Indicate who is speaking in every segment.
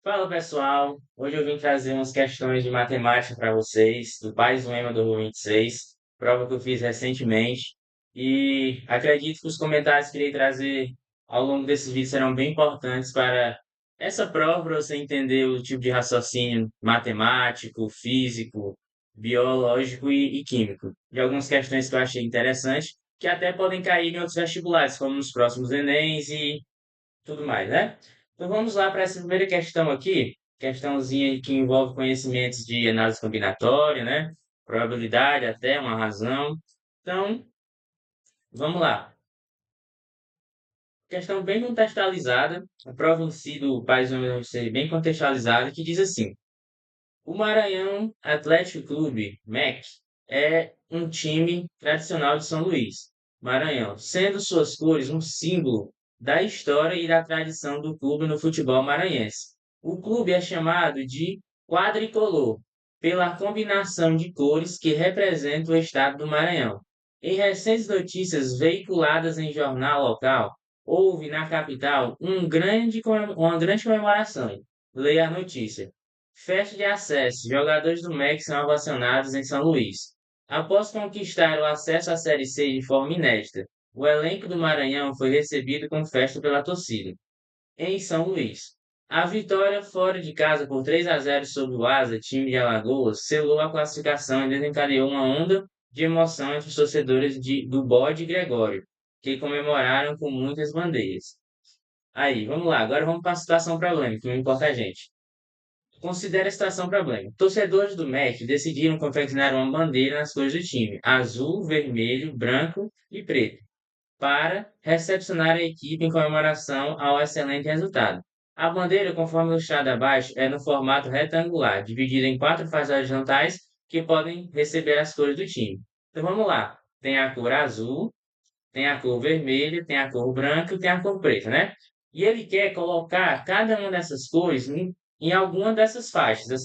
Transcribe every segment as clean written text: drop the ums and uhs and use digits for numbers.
Speaker 1: Fala pessoal, hoje eu vim trazer umas questões de matemática para vocês, do PAIS do EMA 2026, prova que eu fiz recentemente, e acredito que os comentários que irei trazer ao longo desses vídeos serão bem importantes para essa prova, para você entender o tipo de raciocínio matemático, físico, biológico e químico. De algumas questões que eu achei interessantes, que até podem cair em outros vestibulares, como nos próximos Enems e tudo mais, né? Então vamos lá para essa primeira questão aqui, questãozinha que envolve conhecimentos de análise combinatória, né? Probabilidade até uma razão. Então, vamos lá. Questão bem contextualizada, a prova em si do País vai ser bem contextualizada, que diz assim: o Maranhão Atlético Clube, MEC, é um time tradicional de São Luís, Maranhão, sendo suas cores um símbolo da história e da tradição do clube no futebol maranhense. O clube é chamado de quadricolor pela combinação de cores que representa o estado do Maranhão. Em recentes notícias veiculadas em jornal local, houve na capital uma grande comemoração. Leia a notícia. Festa de acesso. Jogadores do MEC são ovacionados em São Luís. Após conquistar o acesso à Série C de forma inédita, o elenco do Maranhão foi recebido com festa pela torcida. Em São Luís, a vitória fora de casa por 3-0 sobre o Asa, time de Alagoas, selou a classificação e desencadeou uma onda de emoção entre os torcedores do Bode Gregório, que comemoraram com muitas bandeiras. Aí, vamos lá, agora vamos para a situação problema, que não importa a gente. Considere a situação problema. Torcedores do MEC decidiram confeccionar uma bandeira nas cores do time, azul, vermelho, branco e preto, para recepcionar a equipe em comemoração ao excelente resultado. A bandeira, conforme ilustrado abaixo, é no formato retangular, dividida em 4 faixas horizontais que podem receber as cores do time. Então vamos lá. Tem a cor azul, tem a cor vermelha, tem a cor branca e tem a cor preta, né? E ele quer colocar cada uma dessas cores em alguma dessas faixas,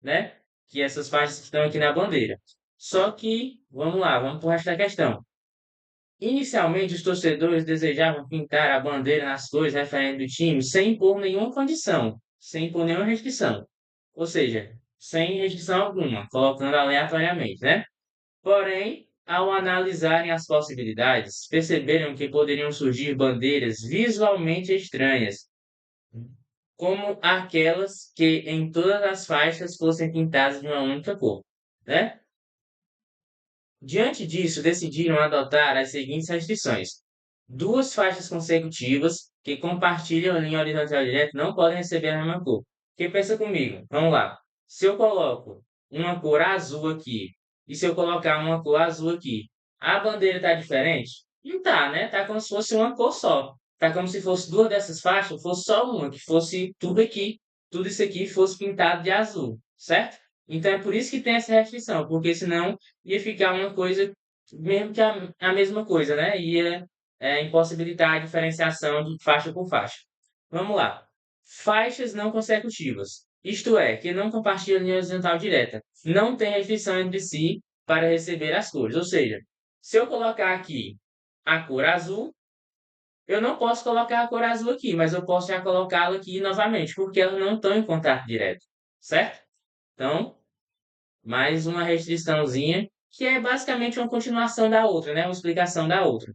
Speaker 1: né? Que essas faixas que estão aqui na bandeira. Só que, vamos lá, vamos para o resto da questão. Inicialmente, os torcedores desejavam pintar a bandeira nas cores referentes do time sem impor nenhuma condição, sem impor nenhuma restrição. Ou seja, sem restrição alguma, colocando aleatoriamente, né? Porém, ao analisarem as possibilidades, perceberam que poderiam surgir bandeiras visualmente estranhas, como aquelas que em todas as faixas fossem pintadas de uma única cor, né? Diante disso, decidiram adotar as seguintes restrições: duas faixas consecutivas que compartilham a linha horizontal direta não podem receber a mesma cor. Porque pensa comigo, vamos lá. Se eu coloco uma cor azul aqui e se eu colocar uma cor azul aqui, a bandeira está diferente? Não tá, né? Tá como se fosse uma cor só. Tá como se fosse duas dessas faixas, fosse só uma, que fosse tudo aqui, tudo isso aqui fosse pintado de azul, certo? Então é por isso que tem essa restrição, porque senão ia ficar uma coisa, mesmo que a mesma coisa, né? Ia impossibilitar a diferenciação de faixa por faixa. Vamos lá. Faixas não consecutivas, isto é, que não compartilham linha horizontal direta, não tem restrição entre si para receber as cores. Ou seja, se eu colocar aqui a cor azul, eu não posso colocar a cor azul aqui, mas eu posso já colocá-la aqui novamente, porque elas não estão em contato direto, certo? Então, mais uma restriçãozinha, que é basicamente uma continuação da outra, né? Uma explicação da outra.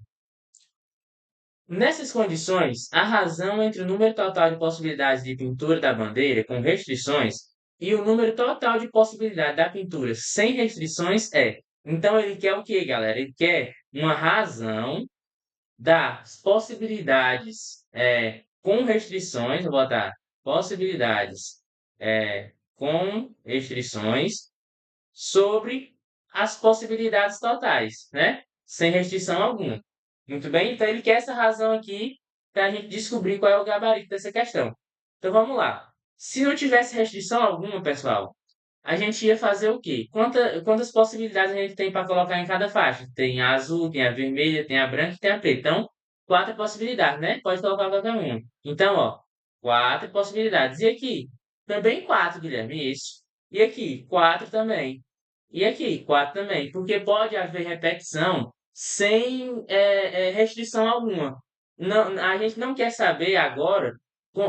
Speaker 1: Nessas condições, a razão entre o número total de possibilidades de pintura da bandeira com restrições e o número total de possibilidades da pintura sem restrições é. Então, ele quer o quê, galera? Ele quer uma razão das possibilidades com restrições, vou botar possibilidades com restrições sobre as possibilidades totais, né? Sem restrição alguma. Muito bem? Então ele quer essa razão aqui para a gente descobrir qual é o gabarito dessa questão. Então vamos lá. Se não tivesse restrição alguma, pessoal, a gente ia fazer o quê? Quantas possibilidades a gente tem para colocar em cada faixa? Tem a azul, tem a vermelha, tem a branca e tem a preta. Então, quatro possibilidades, né? Pode colocar qualquer uma. Então, ó, quatro possibilidades. E aqui? Também quatro, Guilherme, isso. E aqui? Quatro também. E aqui? Quatro também. Porque pode haver repetição sem restrição alguma. Não, a gente não quer saber agora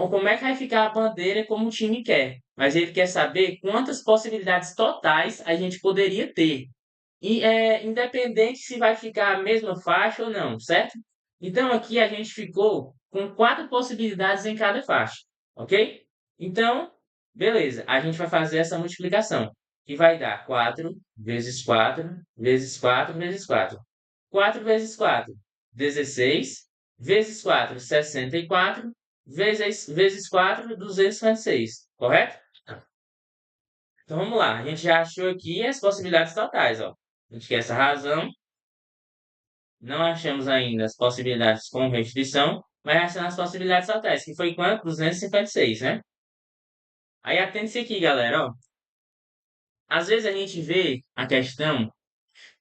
Speaker 1: como é que vai ficar a bandeira como o time quer. Mas ele quer saber quantas possibilidades totais a gente poderia ter. E independente se vai ficar a mesma faixa ou não, certo? Então aqui a gente ficou com 4 possibilidades em cada faixa, ok? Então, beleza, a gente vai fazer essa multiplicação, que vai dar 4 vezes 4 vezes 4 vezes 4. 4 vezes 4, 16, vezes 4, 64, vezes 4, 256, correto? Então vamos lá, a gente já achou aqui as possibilidades totais, ó. A gente quer essa razão, não achamos ainda as possibilidades com restrição, mas achamos as possibilidades totais, que foi quanto? 256, né? Aí atente-se aqui, galera, ó. Às vezes a gente vê a questão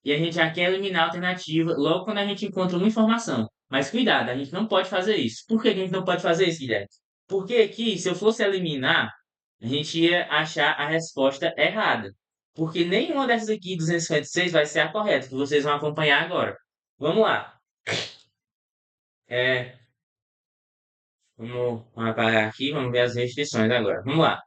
Speaker 1: e a gente já quer eliminar a alternativa logo quando a gente encontra uma informação. Mas cuidado, a gente não pode fazer isso. Por que a gente não pode fazer isso, Guilherme? Porque aqui, se eu fosse eliminar, a gente ia achar a resposta errada. Porque nenhuma dessas aqui, 256, vai ser a correta, que vocês vão acompanhar agora. Vamos lá. É, vamos apagar aqui, vamos ver as restrições agora. Vamos lá.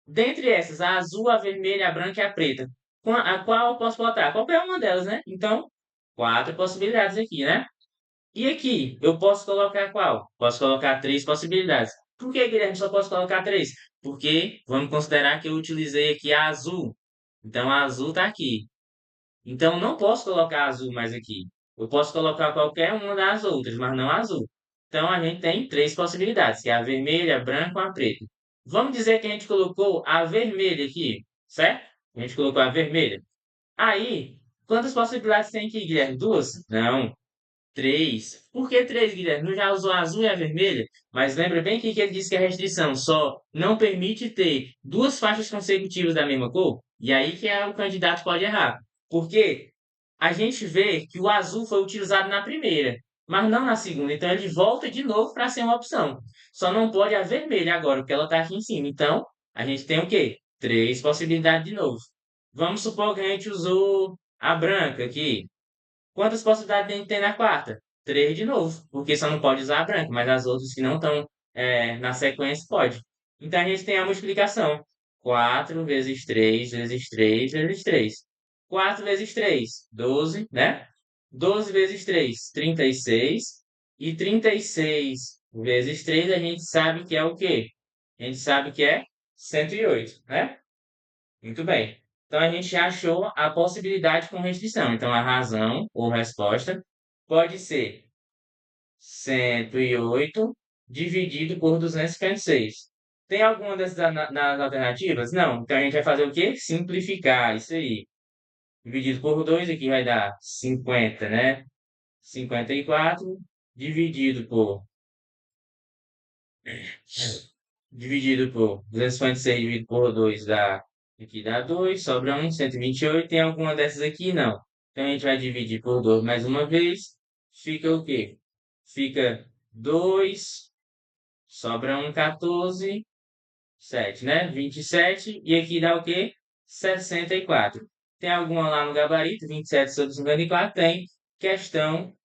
Speaker 1: Dentre essas, a azul, a vermelha, a branca e a preta. A qual eu posso botar? Qualquer uma delas, né? Então, 4 possibilidades aqui, né? E aqui, eu posso colocar qual? Posso colocar 3 possibilidades. Por que, Guilherme, só posso colocar 3? Porque vamos considerar que eu utilizei aqui a azul. Então, a azul está aqui. Então, não posso colocar azul mais aqui. Eu posso colocar qualquer uma das outras, mas não a azul. Então, a gente tem 3 possibilidades, que é a vermelha, a branca ou a preta. Vamos dizer que a gente colocou a vermelha aqui, certo? A gente colocou a vermelha. Aí, quantas possibilidades tem aqui, Guilherme? 2? Não. 3. Por que 3, Guilherme? Não já usou a azul e a vermelha? Mas lembra bem que ele disse que a restrição só não permite ter 2 faixas consecutivas da mesma cor? E aí que o candidato pode errar. Porque a gente vê que o azul foi utilizado na primeira, mas não na segunda. Então ele volta de novo para ser uma opção. Só não pode a vermelha agora, porque ela está aqui em cima. Então a gente tem o quê? 3 possibilidades de novo. Vamos supor que a gente usou a branca aqui. Quantas possibilidades a gente tem na quarta? 3 de novo, porque só não pode usar a branca, mas as outras que não estão na sequência pode. Então a gente tem a multiplicação. 4 vezes 3 vezes 3 vezes 3. 4 vezes 3, 12, né? 12 vezes 3, 36. E 36 vezes 3 a gente sabe que é o quê? A gente sabe que é 108, né? Muito bem. Então, a gente achou a possibilidade com restrição. Então, a razão ou resposta pode ser 108 dividido por 256. Tem alguma dessas nas alternativas? Não. Então, a gente vai fazer o quê? Simplificar isso aí. Dividido por 2, aqui vai dar 50, né? 54 dividido por dividido por 256 dividido por 2 dá, aqui dá 2, sobra 1, 128. Tem alguma dessas aqui? Não. Então a gente vai dividir por 2 mais uma vez. Fica o quê? Fica 2, sobra 1, 14, 7, né? 27. E aqui dá o quê? 64. Tem alguma lá no gabarito? 27 sobre 54? Tem. Questão